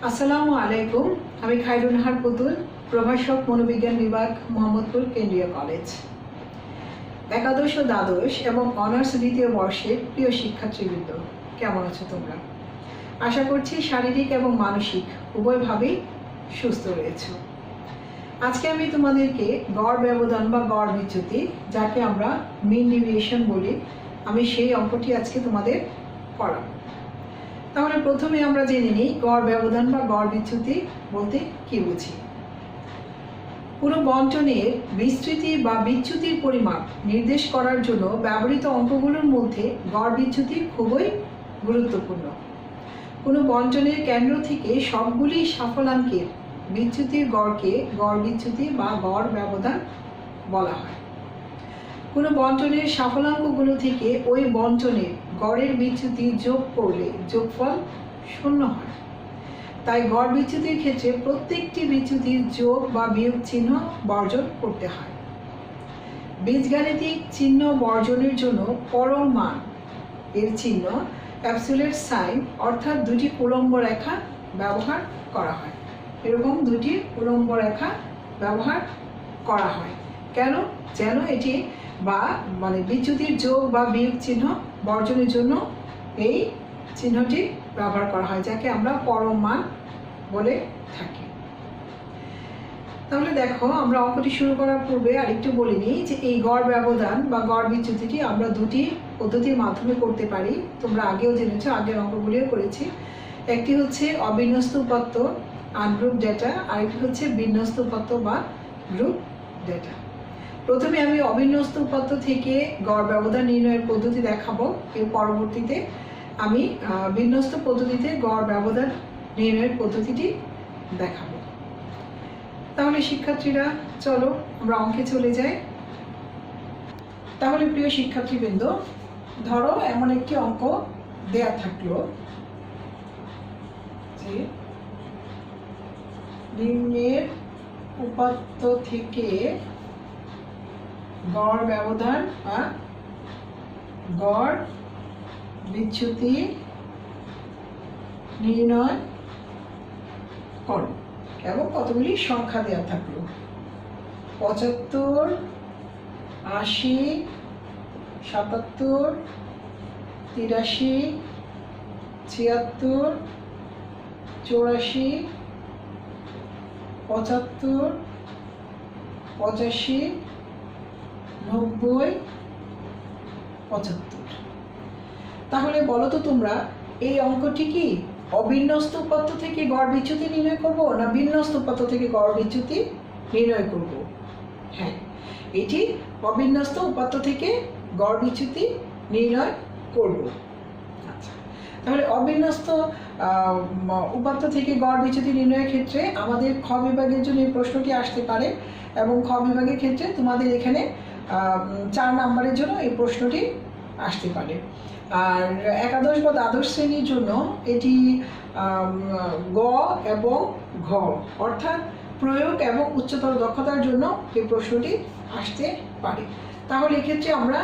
আসসালামু আলাইকুম। আমি খায়রুন্নাহার পুতুল, প্রভাষক মনোবিজ্ঞান বিভাগ, মোহাম্মদপুর কেন্দ্রীয় কলেজ। একাদশ ও দ্বাদশ এবং অনার্স দ্বিতীয় বর্ষের প্রিয় শিক্ষার্থীবৃন্দ, কেমন আছো তোমরা? আশা করছি শারীরিক এবং মানসিক উভয়ভাবেই সুস্থ রয়েছে। আজকে আমি তোমাদেরকে গড় ব্যবধান বা গড় বিচ্যুতি, যাকে আমরা মিন ডেভিয়েশন বলি, আমি সেই অঙ্কটি আজকে তোমাদের করাবো। তাহলে প্রথমে আমরা জেনে নিই গড় ব্যবধান বা গড় বিচ্যুতি বলতে কি বুঝি। পুরো বণ্টনের বিস্তৃতি বা বিচ্যুতির পরিমাপ নির্দেশ করার জন্য ব্যবহৃত অঙ্কগুলোর মধ্যে গড় বিচ্যুতি খুবই গুরুত্বপূর্ণ। কোনো বণ্টনের কেন্দ্র থেকে সবগুলি সাফল্যাঙ্কের বিচ্যুতির গড়কে গড় বিচ্যুতি বা গড় ব্যবধান বলা হয়। কোনো বণ্টনের সাফল্যাঙ্কগুলো থেকে ওই বণ্টনের গড়ের বিচ্যুতি যোগ করলে যোগফল 0 হয়। তাই গড় বিচ্যুতির ক্ষেত্রে প্রত্যেকটি বিচ্যুতির যোগ বা বিয়োগ চিহ্ন বর্জন করতে হয়। বীজগাণিতিক চিহ্ন বর্জনের জন্য পরম মান এর চিহ্ন অ্যাবসোলিউট সাইন অর্থাৎ দুটি উলম্ব রেখা ব্যবহার করা হয়। এরকম দুটি উলম্ব রেখা ব্যবহার করা হয় কেন? যেন এটি বিচ্যুতির যোগ বা বিয়োগ চিহ্ন বর্জনের জন্য এই চিহ্নটি ব্যবহার করা হয়, যাকে আমরা পরম মান বলে থাকি। তাহলে দেখো, আমরা অঙ্কটি শুরু করার পূর্বে আরেকটু বলে নিই যে এই গড় ব্যবধান বা গড় বিচ্যুতিটি আমরা দুটি পদ্ধতির মাধ্যমে করতে পারি। তোমরা আগেও জেনেছো, আগের অঙ্কগুলিও করেছি। একটি হচ্ছে অবিন্যস্ত উপাত্ত আনগ্রুপ ডেটা, আরেকটি হচ্ছে বিন্যস্ত উপাত্ত বা গ্রুপ ডেটা। প্রথমে আমি অবিন্যস্ত উপাত্ত থেকে গড় ব্যবধান নির্ণয়ের পদ্ধতি দেখাবো, এর পরবর্তীতে আমি বিন্যস্ত পদ্ধতিতে গড় ব্যবধান নির্ণয়ের পদ্ধতিটি দেখাবো। তাহলে শিক্ষার্থীরা, চলো আমরা অঙ্কে চলে যাই। তাহলে প্রিয় শিক্ষার্থীবৃন্দ, ধরো এমন একটি অঙ্ক দেয়া থাকলো যে নিম্নের উপাত্ত থেকে গড় ব্যবধান বা গড় বিচ্যুতি নির্ণয় করো এবং কতগুলি সংখ্যা দেওয়া থাকলো 75, 80, 77, 83, 76, 84, 75, 85, 90, 75। তাহলে বলো তো তোমরা, এই অঙ্কটি কি অবিন্যস্ত উপাত্ত থেকে গড় বিচ্যুতি নির্ণয় করব না বিন্যস্ত উপাত্ত থেকে গড় বিচ্যুতি নির্ণয় করব? হ্যাঁ, এটি অবিন্যস্ত উপাত্ত থেকে গড় বিচ্যুতি নির্ণয় করব। আচ্ছা, তাহলে অবিন্যস্ত উপাত্ত থেকে গড় বিচ্যুতি নির্ণয়ের ক্ষেত্রে আমাদের খ বিভাগের জন্য এই প্রশ্নটি আসতে পারে এবং খ বিভাগের ক্ষেত্রে তোমাদের এখানে 4 নম্বরের জন্য এই প্রশ্নটি আসতে পারে। আর একাদশ বা দ্বাদশ শ্রেণীর জন্য এটি গ এবং ঘ অর্থাৎ প্রয়োগ এবং উচ্চতর দক্ষতার জন্য এই প্রশ্নটি আসতে পারে। তাহলে এক্ষেত্রে আমরা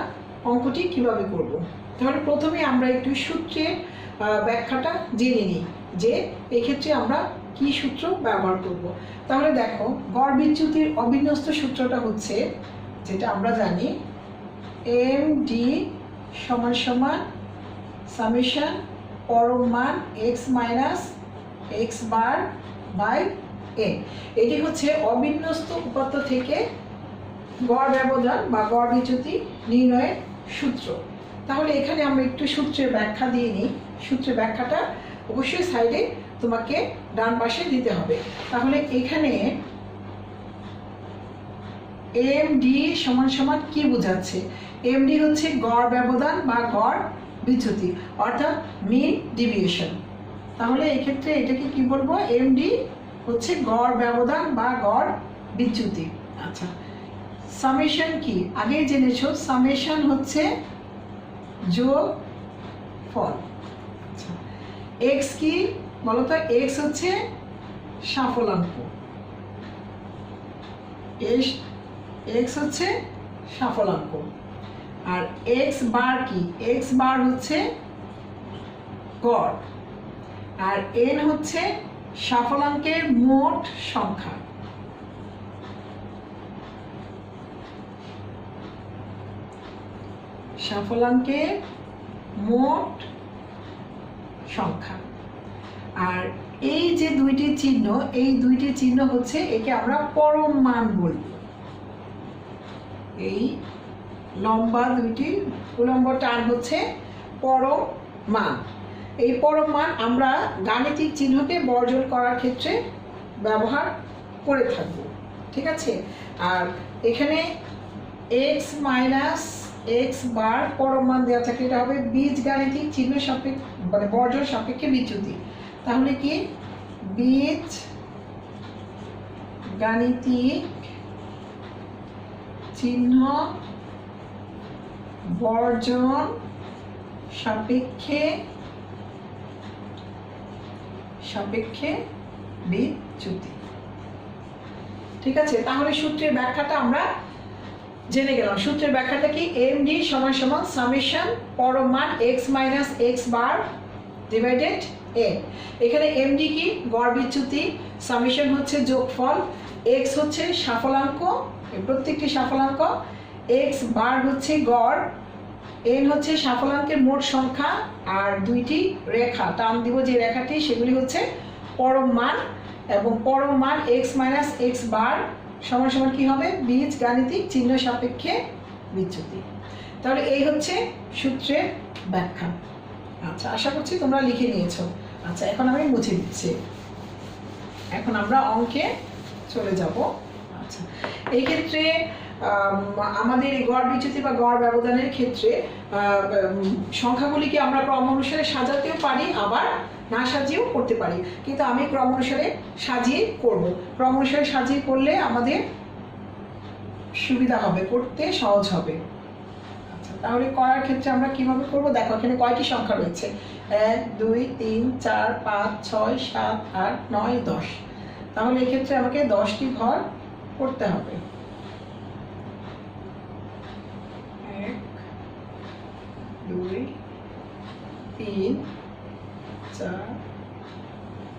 অঙ্কটি কিভাবে করব? তাহলে প্রথমে আমরা একটু সূত্রের ব্যাখ্যাটা জেনে নিই যে এক্ষেত্রে আমরা কি সূত্র ব্যবহার করব। তাহলে দেখো, গড় বিচ্যুতির অবিন্যস্ত সূত্রটা হচ্ছে, যেটা আমরা জানি, md = সামেশন পরম মান x minus x bar by n। এটি হচ্ছে অবিন্যস্ত উপাত্ত থেকে গড় ব্যবধান বা গড় বিচ্যুতি নির্ণয়ের সূত্র। তাহলে এখানে আমরা একটু সূত্রের ব্যাখ্যা দিয়ে নিই। সূত্রের ব্যাখ্যাটা অবশ্যই সাইডে তোমাকে ডান পাশে দিতে হবে। তাহলে এখানে md = কি বোঝাচ্ছে? md হচ্ছে গড় ব্যবধান বা গড় বিচ্যুতি অর্থাৎ মিন ডেভিয়েশন। তাহলে এক্ষেত্রে এটাকে কি বলবো? md হচ্ছে গড় ব্যবধান বা গড় বিচ্যুতি। আচ্ছা, সামেশন কি? আগে জেনেছো, সামেশন হচ্ছে যোগফল। আচ্ছা, x কি বলতো? x হচ্ছে সাফল্যাঙ্ক, x হচ্ছে সাফল্যাঙ্ক। আর এক্স বার কি? এক্স বার হচ্ছে গড়, আর এন হচ্ছে সাফলাঙ্কের মোট সংখ্যা। সাফলাঙ্কের মোট সংখ্যা। আর এই যে দুইটি চিহ্ন, এই দুইটি চিহ্ন হচ্ছে, একে আমরা পরম মান বলবো। এই লম্বা দুইটি উলম্ব টান হচ্ছে পরম মান। এই পরম মান আমরা গাণিতিক চিহ্নকে বর্জন করার ক্ষেত্রে ব্যবহার করে থাকব, ঠিক আছে। আর এখানে এক্স মাইনাস এক্স বার পরম মান দেওয়া থাকে, এটা হবে বীজগাণিতিক চিহ্ন সাপেক্ষে, মানে বর্জন সাপেক্ষে বিচ্যুতি। তাহলে কি বীজ গাণিতিক চিহ্ন বর্জন সাপেক্ষে বিচ্যুতি, ঠিক আছে। তাহলে সূত্রের ব্যাখ্যাটা আমরা জেনে গেলাম। সূত্রের ব্যাখ্যাটা কি, md সমান সমান সামেশন পরম মান x minus x bar divided n। এখানে md কি, গড় বিচ্যুতি, সামেশন হচ্ছে যোগফল, x হচ্ছে সাফলাঙ্ক, প্রত্যেকটি সাফলাঙ্ক, x বার হচ্ছে গড়, n হচ্ছে সাফলাঙ্কের মোট সংখ্যা, আর দুইটি রেখা টান দিব যে রেখাটি, সেগুলি হচ্ছে পরম মান। এবং পরম মান x মাইনাস এক্স বার সমান সমান কি হবে, বীজ গাণিতিক চিহ্ন সাপেক্ষে বিচ্যুতি। তাহলে এই হচ্ছে সূত্রের ব্যাখ্যা। আচ্ছা, আশা করছি তোমরা লিখে নিয়েছো। আচ্ছা, এখন আমি মুছে দিচ্ছি। এখন আমরা অঙ্কে চলে যাব। আচ্ছা, এই ক্ষেত্রে আমাদের গড় বিচ্যুতি বা গড় ব্যবধানের ক্ষেত্রে সংখ্যাগুলিকে আমরা ক্রম অনুসারে সাজাতেও পারি, আবার না সাজিয়েও করতে পারি, কিন্তু আমি ক্রম অনুসারে সাজিয়ে করব। ক্রম অনুসারে সাজিয়ে করলে আমাদের সুবিধা হবে, করতে সহজ হবে। আচ্ছা, তাহলে করার ক্ষেত্রে আমরা কিভাবে করব, দেখো এখানে কয়টি সংখ্যা রয়েছে, 1 2 3 4 5 6 7 8 9 10। তাহলে এক্ষেত্রে আমাকে 10টি ঘর করতে হবে। 1 2 3 4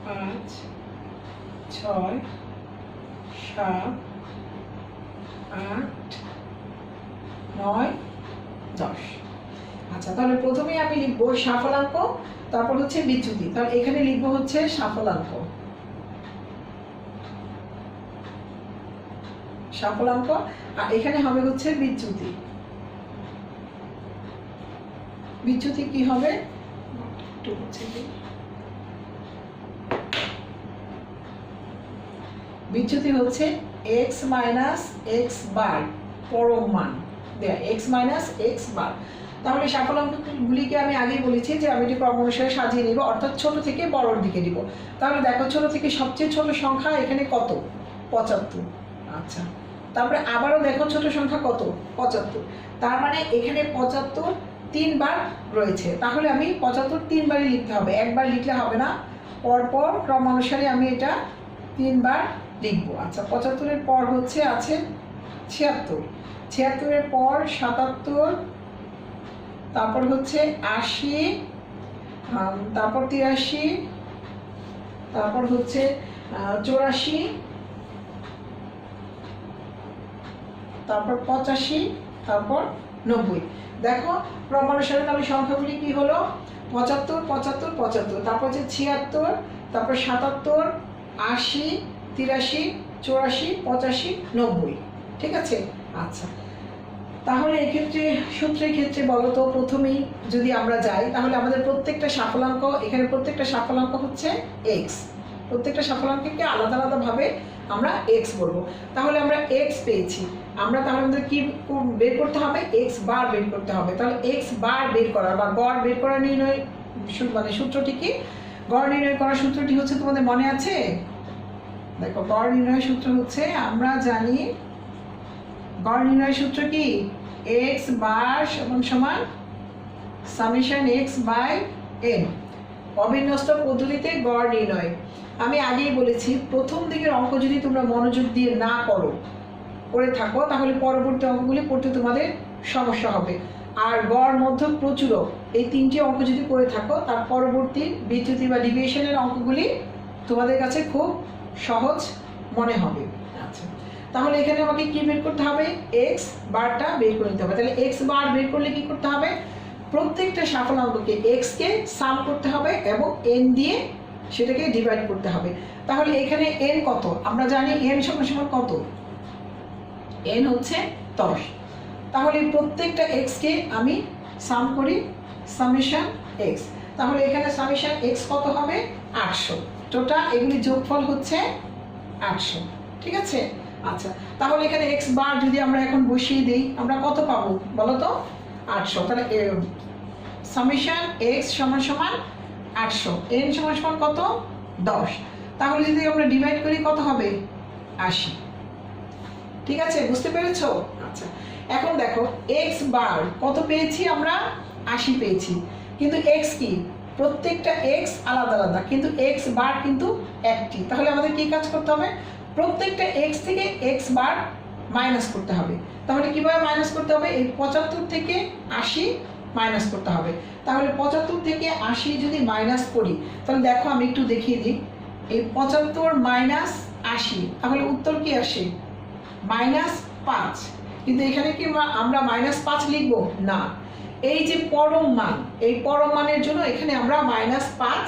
5 6 7 8 9 10। আচ্ছা, তাহলে প্রথমেই আমি লিখবো সাফলাঙ্ক, তারপর হচ্ছে বিচ্যুতি। তাহলে এখানে লিখবো হচ্ছে সাফলাঙ্ক, সাফলাঙ্ক, আর এখানে হবে হচ্ছে বিচ্যুতি। বিচ্যুতি কি হবে, বিচ্যুতি হচ্ছে x মাইনাস এক্স বার পরম মান দেয়া, x মাইনাস এক্স বার। তাহলে সাফলাঙ্কগুলিকে আমি আগেই বলেছি যে আমি এটি ক্রম অনুসারে সাজিয়ে নিব, অর্থাৎ ছোট থেকে বড়র দিকে দিব। তাহলে দেখো ছোট থেকে সবচেয়ে ছোট সংখ্যা এখানে কত, 75। আচ্ছা, তারপরে আবারও দেখো ছোট সংখ্যা কত, 75। তার মানে এখানে 75 তিনবার রয়েছে, তাহলে আমি 75 তিনবারই লিখতে হবে, একবার লিখলে হবে না, পরপর ক্রম অনুসারে আমি এটা তিনবার লিখবো। আচ্ছা, 75-এর পর হচ্ছে আছে 76, 76-এর পর 77, তারপর হচ্ছে 80, তারপর 83, তারপর হচ্ছে 84, তারপর 85, তারপর 90। দেখো ক্রমানুসারে তাহলে সংখ্যাগুলি কি হলো, 75 75 75, তারপর হচ্ছে 76, তারপর 77, 80, 83, 84, 85, 90, ঠিক আছে। আচ্ছা, তাহলে এক্ষেত্রে সূত্রের ক্ষেত্রে বলো তো, প্রথমেই যদি আমরা যাই তাহলে আমাদের প্রত্যেকটা সাফলাঙ্ক, এখানে প্রত্যেকটা সাফলাঙ্ক হচ্ছে x, প্রত্যেকটা সাফলাঙ্ককে আলাদা আলাদাভাবে আমরা x বলবো। তাহলে আমরা x পেয়েছি, আমরা তাহলে আমাদের কি বের করতে হবে, x বার বের করতে হবে। তাহলে x বার বের করার বা গড় বের করার নির্ণয় মানে সূত্রটি কি, গড় নির্ণয় করার সূত্রটি হচ্ছে তোমাদের মনে আছে, দেখো গড় নির্ণয় সূত্র হচ্ছে, আমরা জানি গড় নির্ণয় সূত্র কি, x বার সমান সমান সামেশন x বাই n, অবিন্যস্ত পদ্ধতিতে গড় নির্ণয়। আমি আগেই বলেছি প্রথম দিকের অঙ্ক যদি তোমরা মনোযোগ দিয়ে না করে থাকো তাহলে পরবর্তী অঙ্কগুলি পড়তে তোমাদের সমস্যা হবে। আর গড়, মধ্যক, প্রচুরক এই তিনটি অঙ্ক যদি করে থাকো তার পরবর্তী বিচ্যুতি বা ডিভিয়েশনের অঙ্কগুলি তোমাদের কাছে খুব সহজ মনে হবে। আচ্ছা, তাহলে এখানে আমাকে কি বের করতে হবে? এক্স বারটা বের করে নিতে হবে। তাহলে এক্স বার বের করলে কি করতে হবে? প্রত্যেকটা স্বাফলাঙ্ককে এক্স কে সাম করতে হবে এবং এন দিয়ে সেটাকে ডিভাইড করতে হবে। তাহলে এখানে এন কত? আমরা জানি এন সমান সমান কত? এন হচ্ছে 10। তাহলে প্রত্যেকটা এক্স কে আমি সাম করি, সামেশন এক্স। তাহলে এখানে সামেশন এক্স কত হবে? 800। টোটাল এগুলি যোগফল হচ্ছে 800। ঠিক আছে? আচ্ছা, তাহলে এখানে এক্স বার যদি আমরা এখন বসিয়ে দিই আমরা কত পাবো বলো তো? 800। তাহলে সামেশন এক্স সমান সমান 800, এন সমান সমান কত? 10। তাহলে যদি আমরা ডিভাইড করি কত হবে? 80। ঠিক আছে, বুঝতে পেরেছো? আচ্ছা, এখন দেখো এক্স বার কত পেয়েছি আমরা? 80 পেয়েছি। কিন্তু এক্স কি? প্রত্যেকটা এক্স আলাদা আলাদা, কিন্তু এক্স বার কিন্তু একটি। তাহলে আমাদের কি কাজ করতে হবে? প্রত্যেকটা এক্স থেকে এক্স বার মাইনাস করতে হবে। তাহলে কিভাবে মাইনাস করতে হবে? এই 75 থেকে 80 মাইনাস করতে হবে। তাহলে 75 থেকে 80 যদি মাইনাস করি তাহলে দেখো আমি একটু দেখিয়ে দিই। এই 75 মাইনাস 80, তাহলে উত্তর কি আসে? -5। কিন্তু এখানে কি আমরা -5 লিখবো না, এই যে পরম মান, এই পরম মানের জন্য এখানে আমরা -5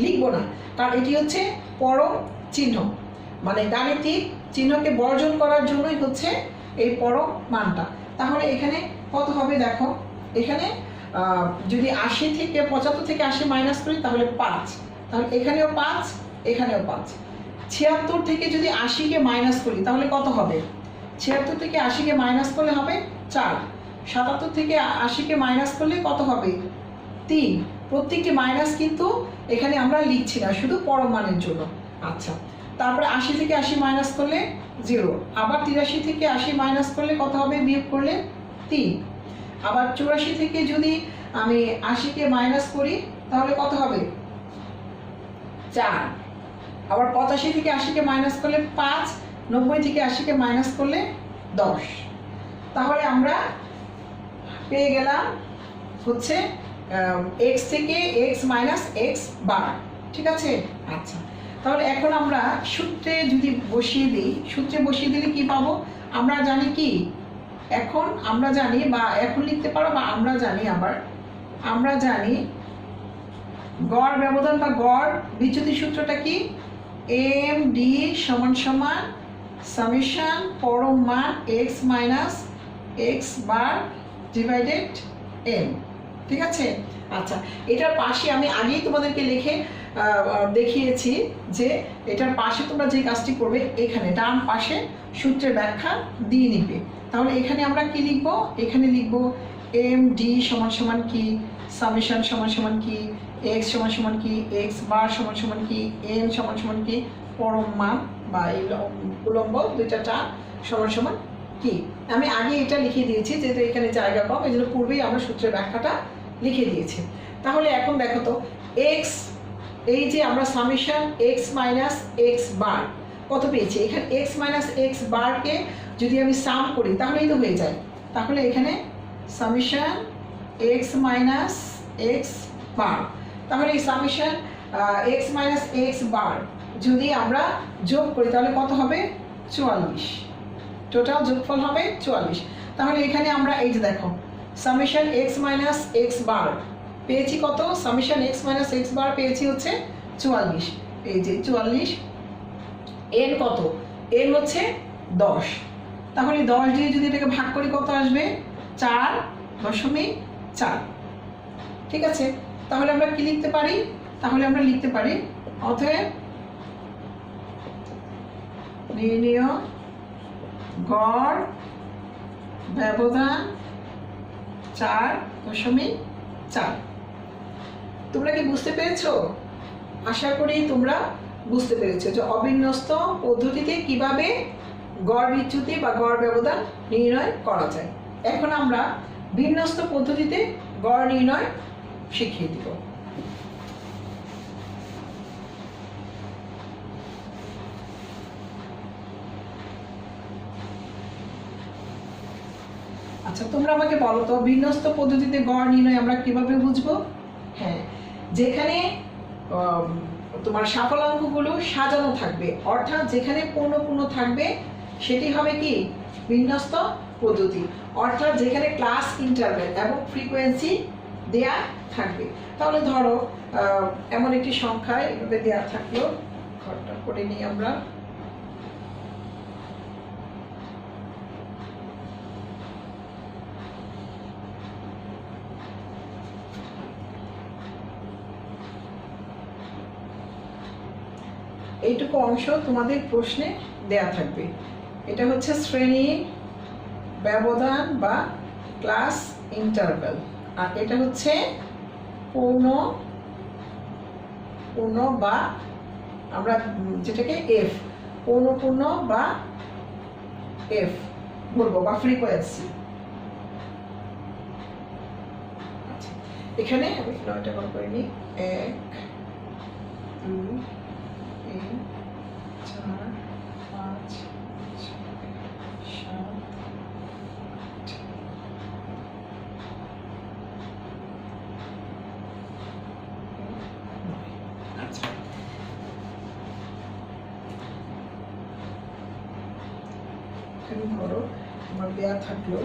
লিখবো না, কারণ এটি হচ্ছে পরম চিহ্ন, মানে গাণিতিক চিহ্নকে বর্জন করার জন্যই হচ্ছে এই পরম মানটা। তাহলে এখানে কত হবে দেখো, এখানে যদি 80 থেকে 75 থেকে 80 মাইনাস করি তাহলে 5, তাহলে এখানেও 5, এখানেও 5। 76 থেকে যদি 80-কে মাইনাস করি তাহলে কত হবে? 76 থেকে 80-কে মাইনাস করলে হবে 4। 77 থেকে 80-কে মাইনাস করলে কত হবে? 3। প্রত্যেকটি মাইনাস কিন্তু এখানে আমরা লিখছি না, শুধু পরম মানের জন্য। আচ্ছা, তারপরে 80 থেকে 80 মাইনাস করলে 0, আবার 83 থেকে 80 মাইনাস করলে কত হবে? বিয়োগ করলে 3। আবার 84 থেকে যদি আমি 80-কে মাইনাস করি তাহলে কত হবে? 4। আবার 85 থেকে 80-কে মাইনাস করলে 5, 90 থেকে 80-কে মাইনাস করলে 10। তাহলে আমরা পেয়ে গেলাম হচ্ছে এক্স থেকে এক্স মাইনাস এক্স বার। ঠিক আছে? আচ্ছা, তাহলে এখন আমরা সূত্রে যদি বসিয়ে দিই, সূত্রে বসিয়ে দিলে কি পাবো? আমরা জানি কি, এখন আমরা জানি, বা এখন লিখতে পারো, বা আমরা জানি, আবার আমরা জানি গড় ব্যবধান বা গড় বিচ্যুতি সূত্রটা কি? এম ডি সমান সমান সামেশন পরম মান x minus x bar divided m. ঠিক আছে? আচ্ছা, এটার পাশে আমি আগেই তোমাদেরকে লিখে দেখিয়েছি যে এটার পাশে তোমরা যে কাজটি করবে, এখানে ডান পাশে সূত্রের ব্যাখ্যা দিয়ে নিবে। তাহলে এখানে আমরা কি লিখব? এখানে লিখব এম ডি সমান সমান কি, সামেশন সমান সমান কি, এক্স সমান সমান কি, এক্স বার সমান সমান কি, এম সমান সমান কি, পরম মান বা এই উলম্ব দুইটা টান সমান সমান কি। আমি আগে এটা লিখে দিয়েছি, যেহেতু এখানে জায়গা কম এই জন্য পূর্বেই আমরা সূত্রের ব্যাখ্যাটা লিখে দিয়েছি। তাহলে এখন দেখো তো এক্স, এই যে আমরা সামেশন এক্স মাইনাস এক্স বার কত পেয়েছি? এখানে এক্স মাইনাস এক্স বারকে যদি আমি সাম করি তাহলেই তো হয়ে যায়। তাহলে এখানে সামেশন এক্স মাইনাস এক্স বার, তাহলে এই সামেশন এক্স মাইনাস এক্স বার যদি আমরা যোগ করি তাহলে কত হবে? 44। টোটাল যোগফল হবে 44। তাহলে এখানে আমরা এই যে দেখো সামেশন এক্স মাইনাস এক্স বার পেয়েছি কত? সামেশন এক্স মাইনাস এক্স বার পেয়েছি হচ্ছে 44। এই যে 44। এন কত? এন হচ্ছে 10। তাহলে 10 দিয়ে যদি এটাকে ভাগ করি কত আসবে? 4.4। ঠিক আছে? তাহলে আমরা কি লিখতে পারি? তাহলে আমরা লিখতে পারি অতএব নির্ণেয় গড় ব্যবধান 4.4। তোমরা কি বুঝতে পেরেছো? আশা করি তোমরা বুঝতে পেরেছো যে অবিন্যস্ত পদ্ধতিতে কিভাবে গড় বিচ্যুতি বা গড় ব্যবধান নির্ণয় করা যায়। এখন আমরা বিন্যস্ত পদ্ধতিতে গড় নির্ণয় শিখিয়ে দিব। আচ্ছা, তোমরা আমাকে বলো তো বিন্যস্ত পদ্ধতিতে গড় নির্ণয় আমরা কিভাবে বুঝবো? হ্যাঁ, যেখানে তোমার সাফল্যাঙ্কগুলো সাজানো থাকবে, অর্থাৎ যেখানে পূর্ণ পূর্ণ থাকবে সেটি হবে কি বিন্যস্ত পদ্ধতি, অর্থাৎ যেখানে ক্লাস ইন্টারভ্যাল এবং ফ্রিকোয়েন্সি দেয়া থাকবে। তাহলে ধরো এমন একটি সংখ্যা এভাবে দেয়া থাকলো, ঘরটা করে নিই আমরা। এইটুকু অংশ তোমাদের প্রশ্নে দেয়া থাকবে। এটা হচ্ছে শ্রেণী ব্যবধান বা ক্লাস ইন্টারভ্যাল, আর এটা হচ্ছে পূর্ণ পূর্ণ বা আমরা যেটাকে এফ পূর্ণ বা এফ বলবো বা ফ্রিকোয়েন্সি। আচ্ছা, এখানে আমি নয়টা করে নিই। 1 2 3 4 5 6 7 8। আচ্ছা, এখানে ধরো আমার দেয়া থাকলো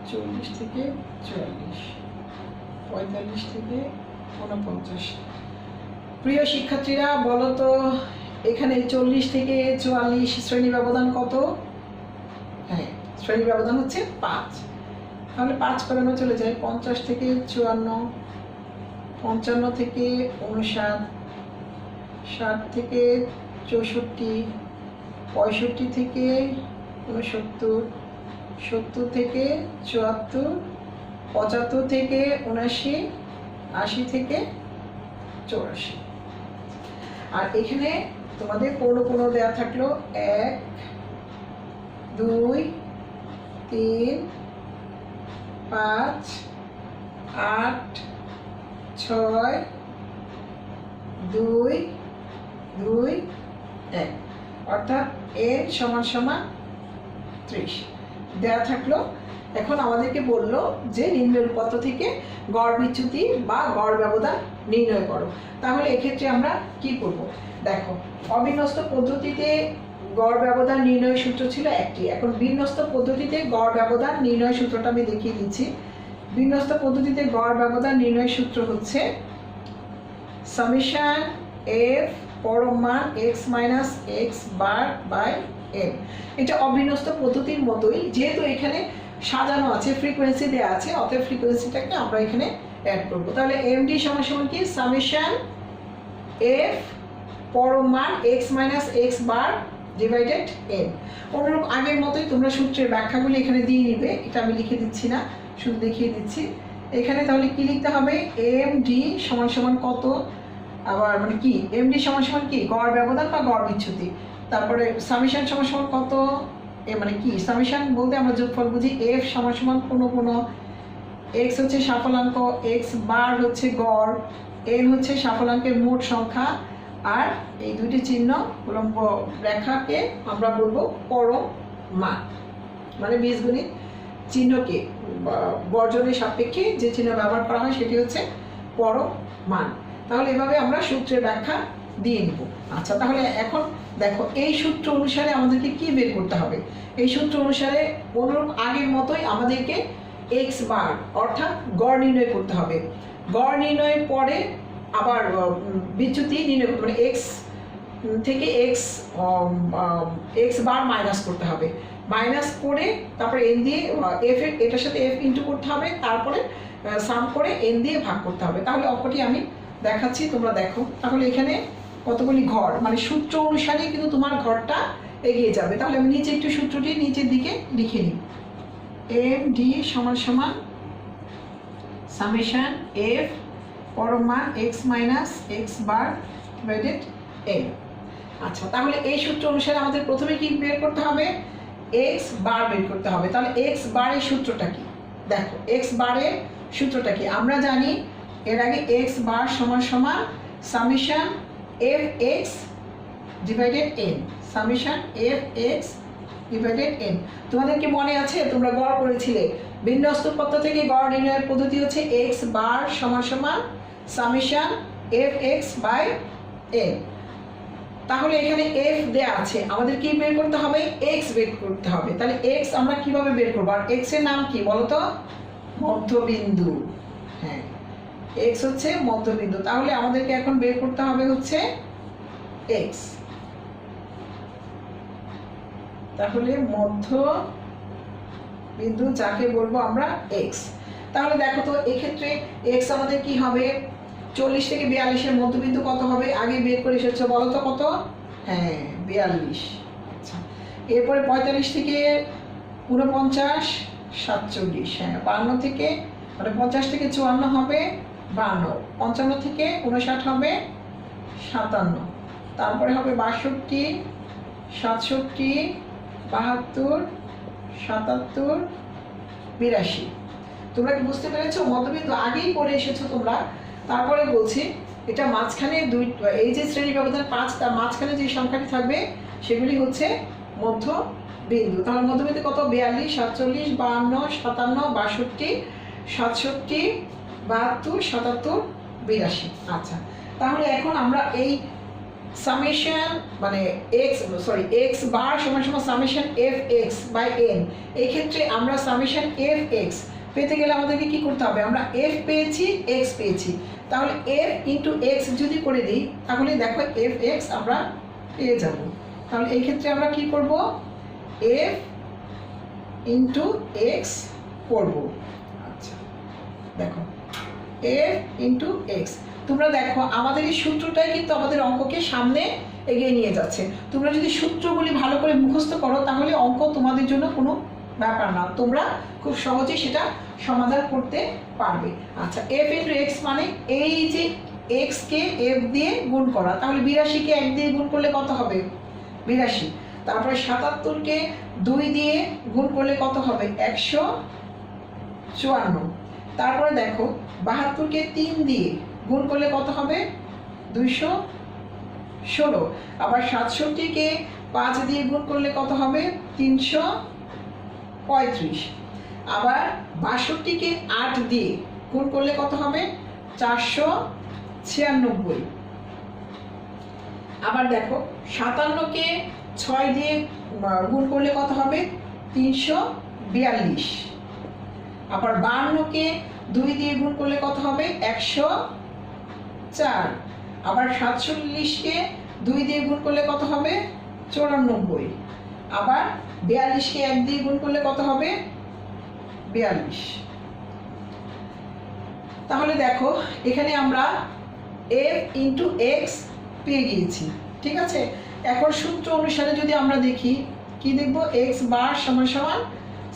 40 থেকে 44, 45 থেকে 49। প্রিয় শিক্ষার্থীরা বলো তো এখানে 40 থেকে 44 শ্রেণী ব্যবধান কত? হ্যাঁ, শ্রেণী ব্যবধান হচ্ছে 5। তাহলে 5 করে আমরা চলে যাই 50 থেকে 54, 55 থেকে 59, 60 থেকে 64, 65 থেকে 69, 70 থেকে 74, 75 থেকে 79, 80 থেকে 84। আর এখানে তোমাদের পূর্ণ দেয়া থাকলো 1 2 3 5 8 6 2 2 1, অর্থাৎ n = 30 দেয়া থাকলো। এখন আমাদেরকে বললো যে নিম্নের উপাত্ত থেকে গড় বিচ্যুতি বা গড় ব্যবধান নির্ণয় করো। তাহলে এক্ষেত্রে আমরা কি করব? দেখো, অবিন্যস্ত পদ্ধতিতে গড় ব্যবধান নির্ণয় সূত্র ছিল একটি। এখন বিন্যস্ত পদ্ধতিতে গড় ব্যবধান নির্ণয় সূত্রটা আমি দেখিয়ে দিচ্ছি। বিন্যস্ত পদ্ধতিতে গড় ব্যবধান নির্ণয় সূত্র হচ্ছে সামেশন f পরম মান x - x bar by m। এটা অবিন্যস্ত পদ্ধতির মতোই, যেহেতু এখানে সাজানো আছে, ফ্রিকোয়েন্সি দেওয়া আছে, অতএব ফ্রিকোয়েন্সিটাকে আমরা এখানে অ্যাড করব। তাহলে md = কি সামেশন f পরম মান x - x বার ডিভাইডেড n। অনুরূপ আগের মতোই তোমরা সূত্রের ব্যাখ্যাগুলি এখানে দিয়ে নিবে, এটা আমি লিখে দিচ্ছি না, শুধু দেখিয়ে দিচ্ছি। এখানে তাহলে কি লিখতে হবে? md = কত, আবার মানে কি md = কি গড় ব্যবধান বা গড় বিচ্যুতি। তারপরে সামেশন = কত, মানে কি সামেশন বলতে আমরা যোগফল বুঝি। f = পূর্ণ, x হচ্ছে সাফল্যাঙ্ক, x বার হচ্ছে গড়, n হচ্ছে সাফল্যাঙ্কের মোট সংখ্যা, আর এই দুইটি চিহ্ন উল্লম্ব রেখাকে আমরা বলবো পরম মান, মানে বীজগণিত চিহ্নকে বর্জনের সাপেক্ষে যে চিহ্ন ব্যবহার করা হয় সেটি হচ্ছে পরম মান। তাহলে এভাবে আমরা সূত্রের ব্যাখ্যা দিয়ে নিব। আচ্ছা, তাহলে এখন দেখো এই সূত্র অনুসারে আমাদেরকে কি বের করতে হবে? এই সূত্র অনুসারে অনুরূপ আগের মতোই আমাদেরকে x বার অর্থাৎ গড় নির্ণয় করতে হবে। গড় নির্ণয়ের পরে আবার বিচ্যুতি নির্ণয় করতে, মানে x থেকে x বার মাইনাস করতে হবে। মাইনাস করে তারপরে n দিয়ে f এটার সাথে f ইন্টু করতে হবে, তারপরে সাম করে n দিয়ে ভাগ করতে হবে। তাহলে অঙ্কটি আমি দেখাচ্ছি, তোমরা দেখো। তাহলে এখানে কতগুলি ঘর, মানে সূত্র অনুসারে কিন্তু তোমার ঘরটা এগিয়ে যাবে। তাহলে আমি নিচে একটু সূত্রটি নিচের দিকে লিখে নিই। md = সামেশন f পরম মান x - x বার ডিভাইডেড n। আচ্ছা, তাহলে এই সূত্র অনুসারে আমাদের প্রথমে কি বের করতে হবে? x বার বের করতে হবে। তাহলে x বারের সূত্রটা কি? দেখো, x বারের সূত্রটা কি আমরা জানি। এর আগে x bar = summation fx divided n, summation fx divided n। তোমাদের কি মনে আছে? তোমরা গড় করেছিলে বিন্যস্ত পদ্ধতি থেকে গড় নির্ণয়ের পদ্ধতি হচ্ছে x bar = summation f x by n. তাহলে এখানে এফ দেয়া আছে, আমাদের কি বের করতে হবে? এক্স বের করতে হবে। তাহলে এক্স আমরা কিভাবে বের করবো? আর এক্স এর নাম কি বলতো? মধ্যবিন্দু। হ্যাঁ, এক্স হচ্ছে মধ্যবিন্দু। তাহলে আমাদেরকে এখন বের করতে হবে হচ্ছে এক্স। তাহলে মধ্যবিন্দু যাকে বলবো আমরা এক্স। তাহলে দেখো তো এক্ষেত্রে এক্স আমাদের কি হবে? 40 থেকে 42-এর মধ্যবিন্দু কত হবে? আগে বের করে এসেছো, বলো তো কত? হ্যাঁ, 42। আচ্ছা, এরপরে 45 থেকে 49, 47। হ্যাঁ, 52 থেকে মানে 50 থেকে 54 হবে 52, 55 থেকে 59 হবে 57, তারপরে হবে 62, 67, 72, 77, 82। তোমরা কি বুঝতে পেরেছো? মধ্যবিন্দু আগেই করে এসেছো তোমরা। তারপরে বলছি এটা মাঝখানে এই যে শ্রেণী ব্যবধান 5, তার মাঝখানে যে সংখ্যাটি থাকবে সেগুলি হচ্ছে মধ্যবিন্দু। তাহলে মধ্যবিন্দু কত? 42, 47, 52, 57, 62, 67, 72, 77, 82। আচ্ছা, তাহলে এখন আমরা এই সামেশন মানে এক্স বার সমান সমান summation f x by n, এই ক্ষেত্রে আমরা সামেশন এফ এক্স পেতে গেলে আমাদেরকে কি করতে হবে? আমরা এফ পেয়েছি, এক্স পেয়েছি, তাহলে এফ ইন্টু এক্স যদি করে দিই তাহলে দেখো এফ এক্স আমরা পেয়ে যাব। তাহলে এই ক্ষেত্রে আমরা কি করব? এফ ইন্টু এক্স করব। আচ্ছা, দেখো এফ ইন্টু এক্স। তোমরা দেখো আমাদের এই সূত্রটাই কিন্তু আমাদের অঙ্ককে সামনে এগিয়ে নিয়ে যাচ্ছে। তোমরা যদি সূত্রগুলি ভালো করে মুখস্থ করো তাহলে অঙ্ক তোমাদের জন্য কোনো ব্যাপার না, তোমরা খুব সহজেই সেটা সমাধান করতে পারবে। আচ্ছা, এফ ইন্টু এক্স মানে এই যে এক্স কে এফ দিয়ে গুণ করা, তাহলে 82 কে 1 দিয়ে গুণ করলে কত হবে? 82। তারপরে 77 কে 2 দিয়ে গুণ করলে কত হবে? 154। তারপরে দেখো 72 কে 3 দিয়ে গুণ করলে কত হবে? 216। আবার 67 কে 5 দিয়ে গুণ করলে কত হবে? 335। আবার 62 কে 8 দিয়ে গুণ করলে কত হবে? 496। আবার দেখো 57 কে 6 দিয়ে গুণ করলে কত হবে? 342। আবার 52 কে 2 দিয়ে গুণ করলে কত হবে? 104। আবার 47 কে 2 দিয়ে গুণ করলে কত হবে? 94। আবার 42 কে 1 দিয়ে গুণ করলে কত হবে? 42। তাহলে দেখো এখানে আমরা এফ ইন্টু এক্স পেয়ে গিয়েছি, ঠিক আছে। এখন সূত্র অনুসারে যদি আমরা দেখি কি দেখব? এক্স বার সমান সমান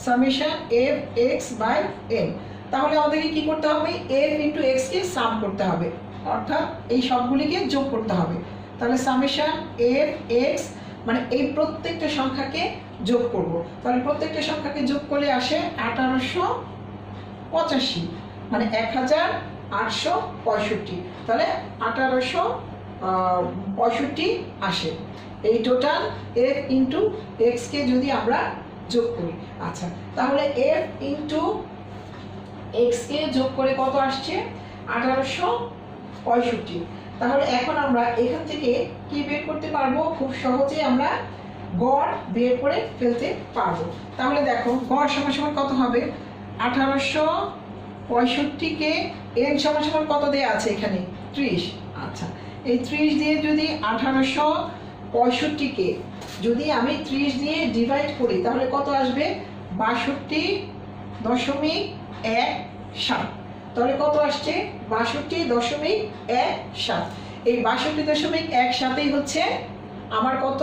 summation f x by n. তাহলে আমাদেরকে কি করতে হবে? এফ ইন্টু এক্স কে সাম করতে হবে, অর্থাৎ এই সবগুলিকে যোগ করতে হবে। তাহলে সামেশন এফ এক্স মানে এই প্রত্যেকটা সংখ্যাকে যোগ করব। তাহলে প্রত্যেকটা সংখ্যাকে যোগ করলে আসে 1885, মানে 1865। তাহলে 1865 আসে এই টোটাল এফ ইন্টু এক্স কে যদি আমরা যোগ করি। আচ্ছা, তাহলে এফ ইন্টু এক্স কে যোগ করে কত আসছে? 1865। তাহলে এখন আমরা এখান থেকে কি বের করতে পারবো? খুব সহজে আমরা গড় বের করে ফেলতে পারবো। তাহলে দেখো গড় সমান সমান কত হবে? 1865 কে এন সমান সমান কত দেয়া আছে এখানে? 30। আচ্ছা, এই 30 দিয়ে যদি 1865 কে যদি আমি 30 দিয়ে ডিভাইড করি তাহলে কত আসবে? 62.17। তাহলে কত আসছে? 62.17। এই 62.17 হচ্ছে আমার কত?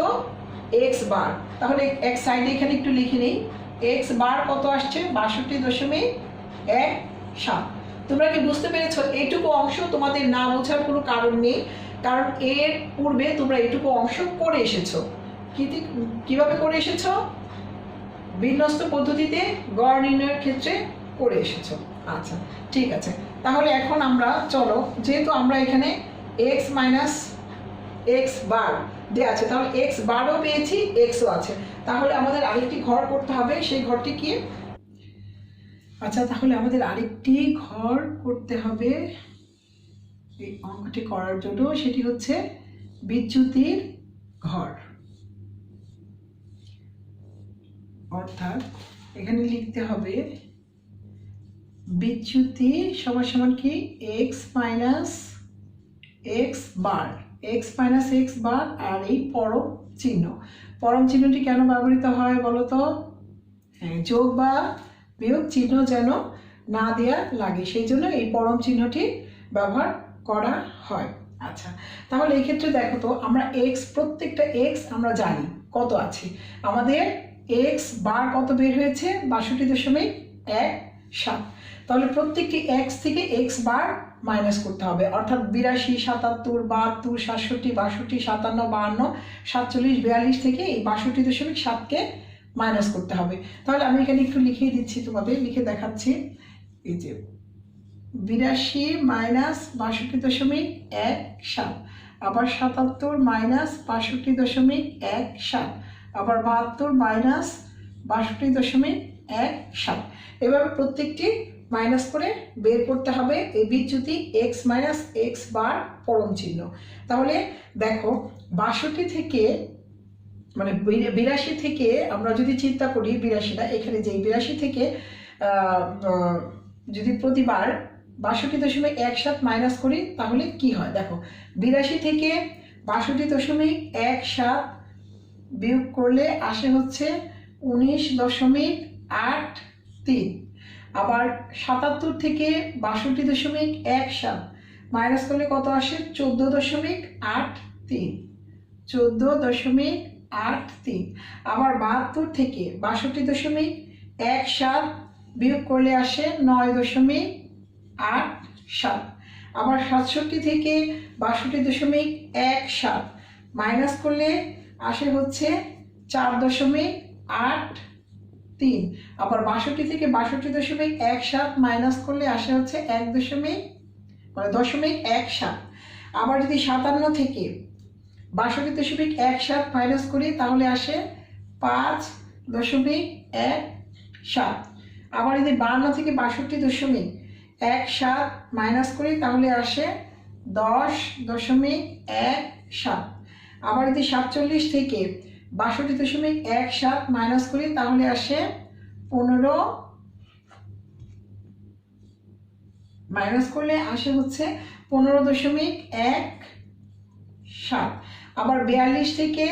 X bar. তাহলে এক সাইডে এখানে একটু লিখে নিই, এক্স বার কত আসছে? 62.17। তোমরা কি বুঝতে পেরেছো? এইটুকু অংশ তোমাদের না বোঝার কোনো কারণ নেই, কারণ এর পূর্বে তোমরা এইটুকু অংশ করে এসেছো। কিভাবে করে এসেছো? বিন্যস্ত পদ্ধতিতে গড় নির্ণয়ের ক্ষেত্রে করে এসেছো। আচ্ছা, ঠিক আছে। তাহলে এখন আমরা চলো, যেহেতু আমরা এখানে এক্স মাইনাস এক্স বার দেওয়া আছে, তাহলে এক্স বারও পেয়েছি, এক্সও আছে, তাহলে আমাদের আরেকটি ঘর করতে হবে। সেই ঘরটি কি? আচ্ছা, তাহলে আমাদের আরেকটি ঘর করতে হবে। এই অঙ্কটি করার জন্য, সেটি হচ্ছে বিচ্যুতির ঘর। অর্থাৎ এখানে লিখতে হবে বিচ্যুতি সমান সমান কি এক্স মাইনাস এক্স বার, এক্স মাইনাস এক্স বার, আর এই পরম চিহ্ন। পরম চিহ্নটি কেন ব্যবহৃত হয় বলতো? যোগ বা বিয়োগ চিহ্ন যেন না দেয়া লাগে, সেই জন্য এই পরম চিহ্নটি ব্যবহার করা হয়। আচ্ছা, তাহলে এই ক্ষেত্রে দেখো তো, আমরা এক্স, প্রত্যেকটা এক্স আমরা জানি কত আছে। আমাদের এক্স বার কত বের হয়েছে? 62.17। তাহলে প্রত্যেকটি এক্স থেকে এক্স বার মাইনাস করতে হবে, অর্থাৎ 82, 77, 72, 67, 62, 57, 52, 47, 42 থেকে এই 62.7কে মাইনাস করতে হবে। তাহলে আমি এখানে একটু লিখিয়ে দিচ্ছি, তোমাদের লিখে দেখাচ্ছি। এই যে 82 মাইনাস 62.17, আবার 77 মাইনাস 65.17, আবার 72 মাইনাস 62.17। এভাবে প্রত্যেকটি মাইনাস করে বের করতে হবে এই বিচ্যুতি এক্স মাইনাস এক্স বার পরম চিহ্ন। তাহলে দেখো 62 থেকে মানে 82 থেকে আমরা যদি চিন্তা করি, 82টা এখানে যে 82 থেকে যদি প্রতিবার 62.17 মাইনাস করি তাহলে কি হয় দেখো। 82 থেকে 62.17 বিয়োগ করলে আসে হচ্ছে 19.83। আবার 77 থেকে 62.17 মাইনাস করলে কত আসে? 14.83, 14.83। আবার 72 থেকে 62.17 বিয়োগ করলে আসে 9.87। আবার 67 থেকে 62.17 মাইনাস করলে আসে হচ্ছে 4.83। আবার 62 থেকে 62.17 মাইনাস করলে আসে হচ্ছে 1.17। আবার যদি 57 থেকে 62.17 মাইনাস করি তাহলে আসে 5.17। আবার যদি 52 থেকে 62.17 মাইনাস করি তাহলে আসে 10.17। আবার যদি 47 থেকে 62.17 মাইনাস করি তাহলে আসে 15, মাইনাস করলে আসে হচ্ছে 15.17। আবার 42 থেকে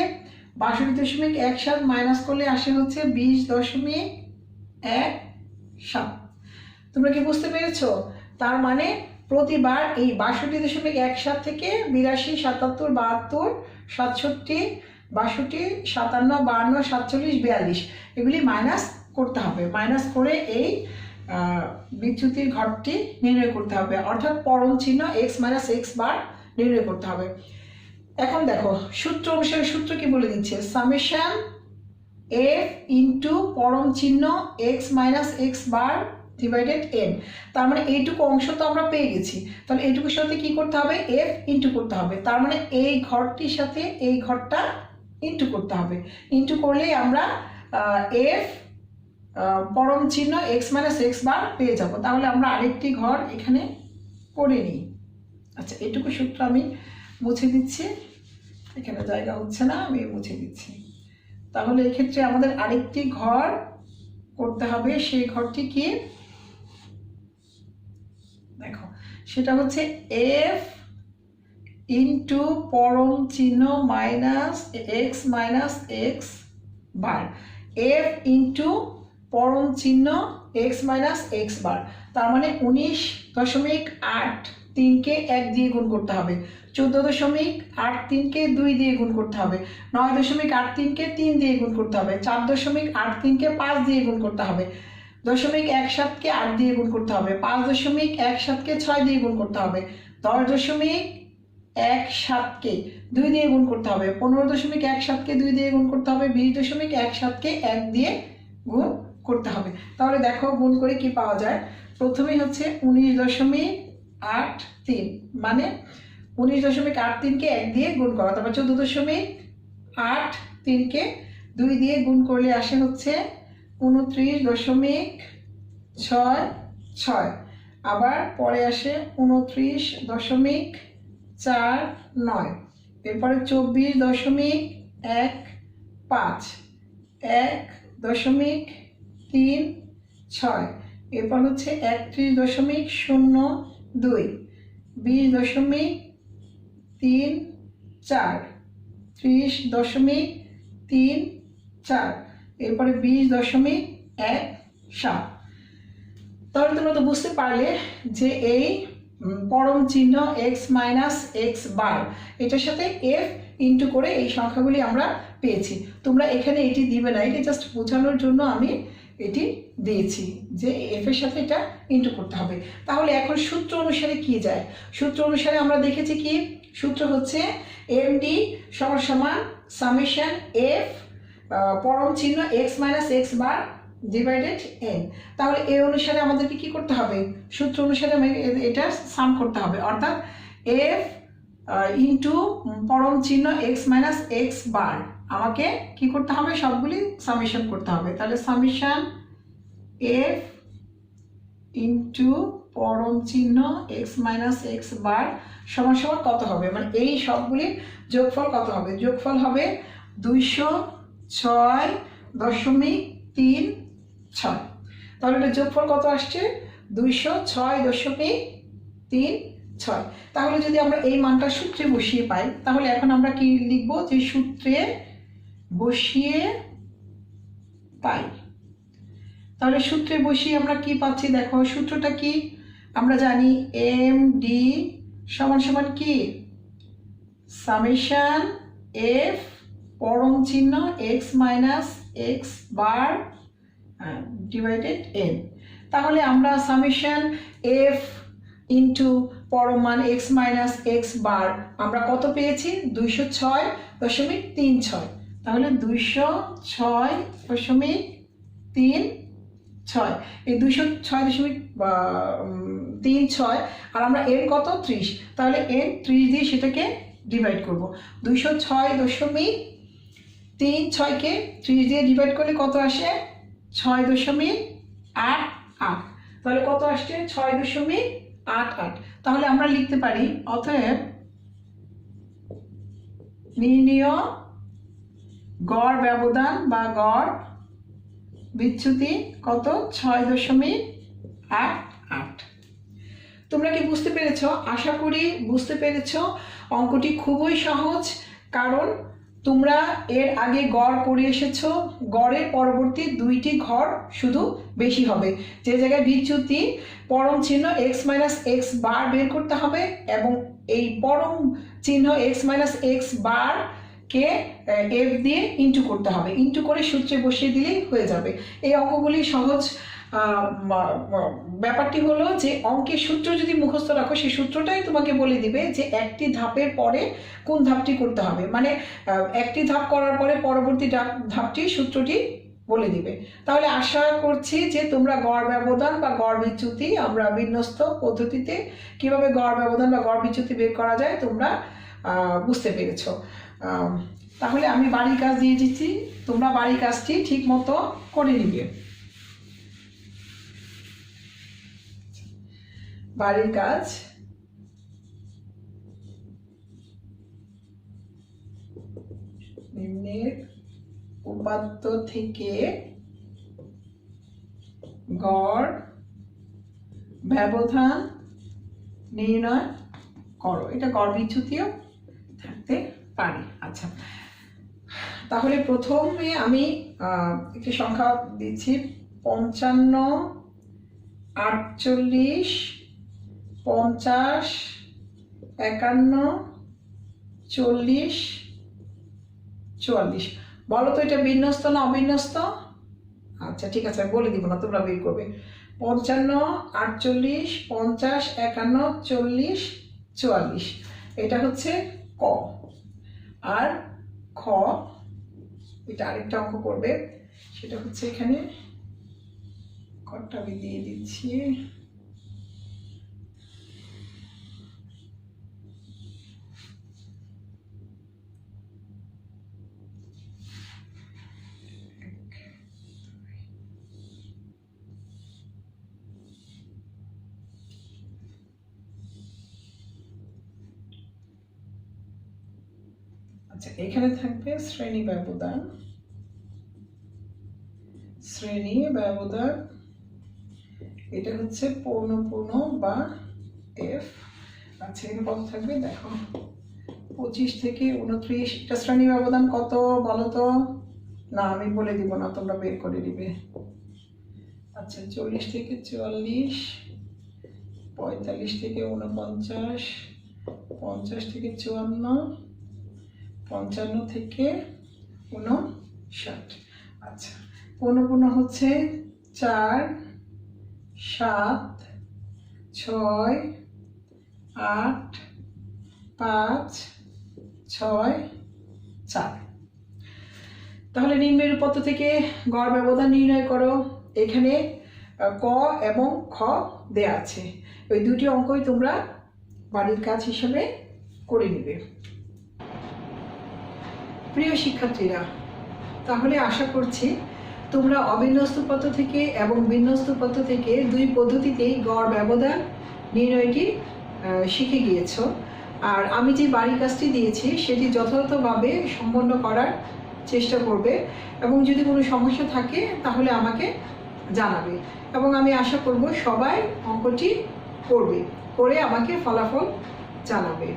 62.17 মাইনাস করলে আসে হচ্ছে 20.17। তোমরা কি বুঝতে পেরেছো? তার মানে প্রতিবার এই 62.17 থেকে 82, 77, 72, 67, 62, 57, 52, 47, 42 এগুলি মাইনাস করতে হবে। মাইনাস করে এই বিচ্যুতির ঘরটি নির্ণয় করতে হবে, অর্থাৎ পরম চিহ্ন এক্স মাইনাস এক্স বার নির্ণয় করতে হবে। এখন দেখো সূত্র অনুসারে সূত্র কি বলে দিচ্ছে, সামেশন এফ ইন্টু পরম চিহ্ন x minus x bar divided N. তার মানে এইটুকু অংশ তো আমরা পেয়ে গেছি, তাহলে এইটুকুর সাথে কি করতে হবে? এফ ইন্টু করতে হবে। তার মানে এই ঘরটির সাথে এই ঘরটা ইন্টু করতে হবে। ইন্টু করলেই আমরা এফ পরম চিহ্ন এক্স মাইনাস এক্স বার পেয়ে যাব। তাহলে আমরা আরেকটি ঘর এখানে করে নিই। আচ্ছা, এইটুকু সূত্র আমি মুছে দিচ্ছি, এখানে জায়গা হচ্ছে না, আমি মুছে দিচ্ছি। তাহলে এক্ষেত্রে আমাদের আরেকটি ঘর করতে হবে। সেই ঘরটি কি দেখো, সেটা হচ্ছে এফ ইন্টু পরম চিহ্ন মাইনাস এক্স বার, এফ ইন্টু পরম চিহ্ন এক্স মাইনাস এক্স বার। তার মানে 19.83কে 1 দিয়ে গুণ করতে হবে, 14.83কে 2 দিয়ে গুণ করতে হবে, 9.83কে 3 দিয়ে গুণ করতে হবে, 4.83কে 5 দিয়ে গুণ করতে হবে, 0.17কে 8 দিয়ে গুণ করতে হবে, 5.17কে 6 দিয়ে গুণ করতে হবে, 10.17কে 2 দিয়ে গুণ করতে হবে, 15.17কে 2 দিয়ে গুণ করতে হবে, 20.17কে 1 দিয়ে গুণ করতে হবে। তাহলে দেখো গুণ করে কি পাওয়া যায়। প্রথমেই হচ্ছে 19.83, মানে 19.83কে 1 দিয়ে গুণ করা, তারপর 14.83কে 2 দিয়ে গুণ করলে আসে হচ্ছে 29.66। আবার পরে আসে 29.49, এরপরে 24.15, 1.36, এরপর হচ্ছে 31.02, 20.34, 30.34, এরপরে 20.17। তাহলে তোমরা তো বুঝতে পারলে যে এই পরম চিহ্ন এক্স মাইনাস এক্স বার এটার সাথে এফ ইন্টু করে এই সংখ্যাগুলি আমরা পেয়েছি। তোমরা এখানে এটি দিবে না, এটি জাস্ট বোঝানোর জন্য আমি এটি দিয়েছি যে এফ এর সাথে এটা ইন্টু করতে হবে। তাহলে এখন সূত্র অনুসারে কি যায়? সূত্র অনুসারে আমরা দেখেছি কি সূত্র হচ্ছে এমডি সমান সমান সামেশন এফ পরম চিহ্ন x minus x bar divided N. তাহলে এই অনুসারে আমাদেরকে কি করতে হবে? সূত্র অনুসারে এটা সাম করতে হবে, অর্থাৎ এফ ইন্টু পরম চিহ্ন এক্স মাইনাস এক্স বার আমাকে কি করতে হবে? সবগুলি সামেশন করতে হবে। তাহলে সামেশন এফ ইন্টু পরম চিহ্ন এক্স মাইনাস এক্স বার সমান সমান কত হবে? মানে এই সবগুলির যোগফল কত হবে? যোগফল হবে 206.36। তাহলে এটা যোগফল কত আসছে? 206.36। তাহলে যদি আমরা এই মানটা সূত্রে বসিয়ে পাই, তাহলে এখন আমরা কি লিখবো? যে সূত্রে বসিয়ে পাই। তাহলে সূত্রে বসিয়ে আমরা কি পাচ্ছি? দেখো সূত্রটা কি আমরা জানি, এম ডি সমান সমান কি সামেশন এফ পরম চিহ্ন x minus x bar divided N. তাহলে আমরা সামেশন এফ ইন্টু পরম মান এক্স মাইনাস এক্স বার আমরা কত পেয়েছি? 206.36। তাহলে 206.36, এই 206.36 আর আমরা এন কত? 30। তাহলে এন 30 দিয়ে সেটাকে ডিভাইড করব। 206.36কে 30 দিয়ে ডিভাইড করলে কত আসে? 6.88। তাহলে কত আসছে? 6.88। তাহলে আমরা লিখতে পারি অতএব নির্ণীয় গড় ব্যবধান বা গড় বিচ্যুতি কত? 6.88। তোমরা কি বুঝতে পেরেছ? আশা করি বুঝতে পেরেছ। অঙ্কটি খুবই সহজ, কারণ তোমরা এর আগে গড় করে এসেছো। গড়ের পরবর্তী দুইটি ঘর শুধু বেশি হবে। যে জায়গায় বিচ্যুতি পরম চিহ্ন এক্স মাইনাস এক্স বার বের করতে হবে, এবং এই পরম চিহ্ন এক্স মাইনাস এক্স বার কে এফ দিয়ে ইন্টু করতে হবে। ইন্টু করে সূত্রে বসিয়ে দিলেই হয়ে যাবে। এই অঙ্কগুলি সহজ। ব্যাপারটি হলো যে অঙ্কের সূত্র যদি মুখস্থ রাখো, সেই সূত্রটাই তোমাকে বলে দিবে যে একটি ধাপের পরে কোন ধাপটি করতে হবে। মানে একটি ধাপ করার পরে পরবর্তী ধাপটি সূত্রটি বলে দিবে। তাহলে আশা করছি যে তোমরা গড় ব্যবধান বা গড় বিচ্যুতি আমরা বিন্যস্ত পদ্ধতিতে কিভাবে গড় ব্যবধান বা গড় বিচ্যুতি বের করা যায় তোমরা বুঝতে পেরেছো। তাহলে আমি বাড়ির কাজ দিয়ে দিচ্ছি, তোমরা বাড়ির কাজটি ঠিক মতো করে নিবে। বাড়ির কাজ নিম্নের উপাত্ত থেকে গড় ব্যবধান নির্ণয় করো। এটা গড় বিচ্যুতিও থাকতে পারে। আচ্ছা, তাহলে প্রথমে আমি একটি সংখ্যা দিচ্ছি, 55, 48, 50, 51, 40, 44। বলো তো এটা বিন্যস্ত না অবিন্যস্ত? আচ্ছা ঠিক আছে, আমি বলে দিব না, তোমরা বের করবে। 55, 48, 50, 51, 40, 44 এটা হচ্ছে ক। আর খ এটা আরেকটা অঙ্ক করবে, সেটা হচ্ছে এখানে ঘরটা আমি দিয়ে দিচ্ছি। আচ্ছা, এখানে থাকবে শ্রেণী ব্যবধান, শ্রেণী ব্যবধান, এটা হচ্ছে পৌনঃপুন বা এফ। আচ্ছা, এখানে কত থাকবে দেখো, 25 থেকে 29। এটা শ্রেণী ব্যবধান কত বলো তো? না, আমি বলে দিব না, তোমরা বের করে দিবে। আচ্ছা, 40 থেকে 44, 45 থেকে 49, 50 থেকে 54, 55 থেকে 59। আচ্ছা, পৌনঃপুন হচ্ছে 4, 7, 6, 8, 5, 6, 4। তাহলে নিম্নের উপাত্ত থেকে গড় ব্যবধান নির্ণয় করো। এখানে ক এবং খ দেয়া আছে, ওই দুটি অঙ্কই তোমরা বাড়ির কাজ হিসেবে করে নিবে। প্রিয় শিক্ষার্থীরা, তাহলে আশা করছি তোমরা অবিন্যস্ত উপাত্ত থেকে এবং বিন্যস্ত উপাত্ত থেকে দুই পদ্ধতিতেই গড় ব্যবধান নির্ণয়টি শিখে গিয়েছো। আর আমি যে বাড়ির কাজটি দিয়েছি সেটি যথাযথভাবে সম্পন্ন করার চেষ্টা করবে, এবং যদি কোনো সমস্যা থাকে তাহলে আমাকে জানাবে, এবং আমি আশা করব সবাই অঙ্কটি করবে, করে আমাকে ফলাফল জানাবে।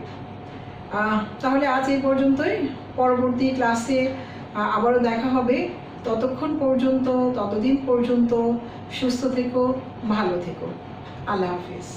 তাহলে আজ এই পর্যন্তই। পরবর্তী ক্লাসে আবারও দেখা হবে। ততদিন পর্যন্ত সুস্থ থেকো, ভালো থেকো। আল্লাহ হাফিজ।